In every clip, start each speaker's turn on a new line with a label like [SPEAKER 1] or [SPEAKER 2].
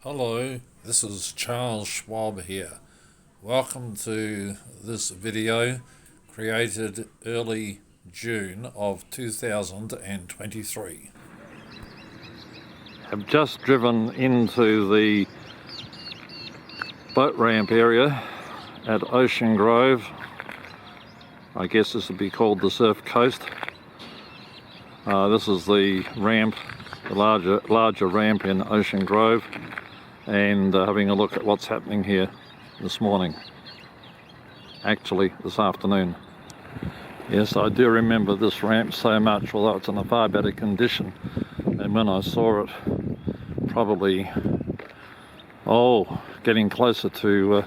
[SPEAKER 1] Hello, this is Charles Schwab here. Welcome to this video created early June of 2023. I've just driven into the boat ramp area at Ocean Grove. I guess this would be called the Surf Coast. This is the ramp, the larger ramp in Ocean Grove, and having a look at what's happening here this morning. Actually, this afternoon. Yes, I do remember this ramp so much, although it's in a far better condition than when I saw it probably, getting closer to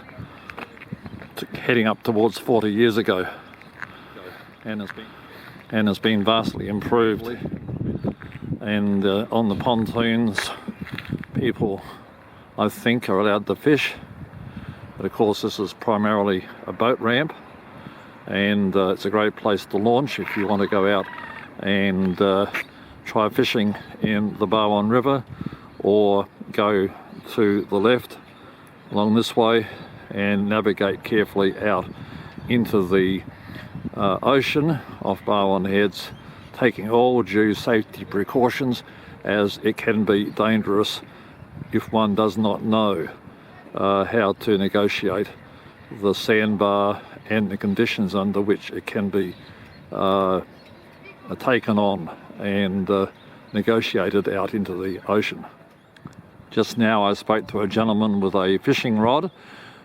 [SPEAKER 1] heading up towards 40 years ago. And it's been vastly improved. And on the pontoons, people, I think, are allowed to fish, but of course this is primarily a boat ramp, and it's a great place to launch if you want to go out and try fishing in the Barwon River, or go to the left along this way and navigate carefully out into the ocean off Barwon Heads, taking all due safety precautions, as it can be dangerous if one does not know how to negotiate the sandbar and the conditions under which it can be taken on and negotiated out into the ocean. Just now I spoke to a gentleman with a fishing rod.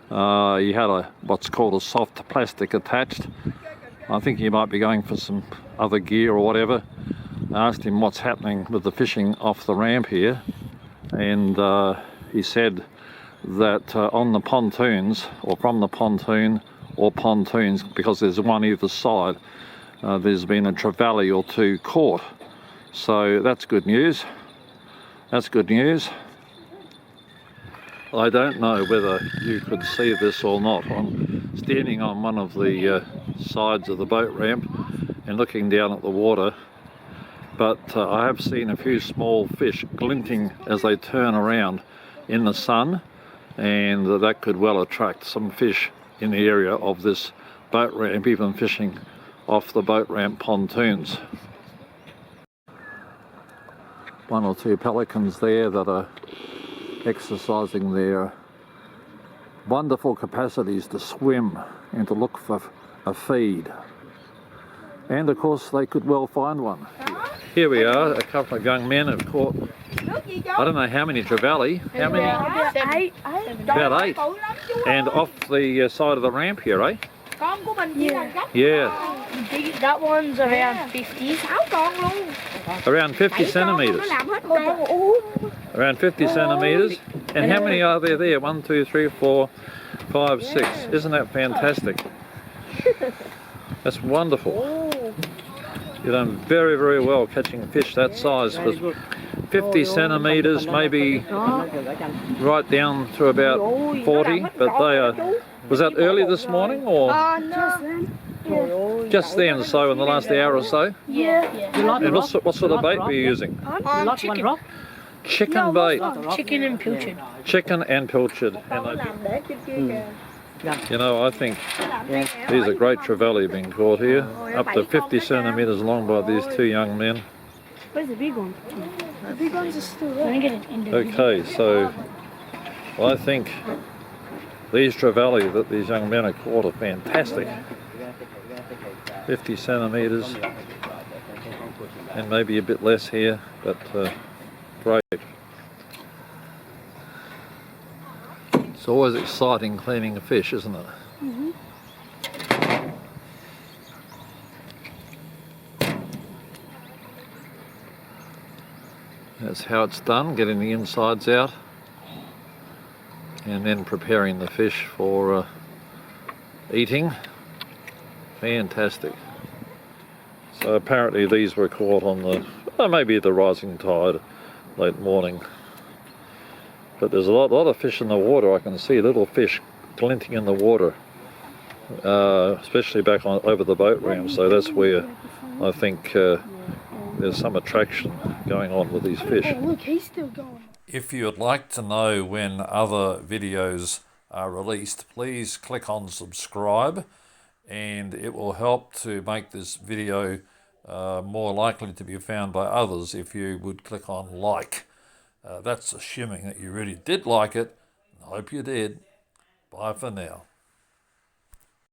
[SPEAKER 1] He had what's called a soft plastic attached. I think he might be going for some other gear or whatever. I asked him what's happening with the fishing off the ramp here, and he said that on the pontoons, or from the pontoon or pontoons, because there's one either side, there's been a trevally or two caught. So that's good news. That's good news. I don't know whether you could see this or not. I'm standing on one of the sides of the boat ramp and looking down at the water, but I have seen a few small fish glinting as they turn around in the sun, and that could well attract some fish in the area of this boat ramp, even fishing off the boat ramp pontoons. One or two pelicans there that are exercising their wonderful capacities to swim and to look for a feed. And of course they could well find one. Here we are, a couple of young men have caught, I don't know how many trevally. How many? About 8. And off the side of the ramp here, eh? Yeah.
[SPEAKER 2] That one's around 50.
[SPEAKER 1] Around 50 centimetres. Around 50 centimetres. And how many are there? 1, 2, 3, 4, 5, 6. Isn't that fantastic? That's wonderful. You've done very, very well catching fish that size. 50 centimetres, maybe right down to about 40, but they are... Was that early this morning, or?
[SPEAKER 2] No.
[SPEAKER 1] Just then, so in the last hour or so?
[SPEAKER 2] Yeah.
[SPEAKER 1] And what sort of bait were you using?
[SPEAKER 2] Chicken.
[SPEAKER 1] Chicken bait.
[SPEAKER 2] Chicken and pilchard.
[SPEAKER 1] Chicken and pilchard. You know, I think these are great trevally being caught here, up to 50 centimetres long by these two young men.
[SPEAKER 2] Where's the big one? The big ones are still there.
[SPEAKER 1] Okay, so I think these trevally that these young men are caught are fantastic. 50 centimetres and maybe a bit less here, but great. It's always exciting cleaning a fish, isn't it?
[SPEAKER 2] Mm-hmm.
[SPEAKER 1] That's how it's done, getting the insides out and then preparing the fish for eating. Fantastic. So apparently these were caught on maybe the rising tide, late morning. But there's a lot of fish in the water. I can see little fish glinting in the water, especially back over the boat ramp. So that's where I think there's some attraction going on with these fish.
[SPEAKER 2] Oh, look, he's still going.
[SPEAKER 1] If you would like to know when other videos are released, please click on subscribe, and it will help to make this video more likely to be found by others if you would click on like. That's assuming that you really did like it. I hope you did. Bye for now.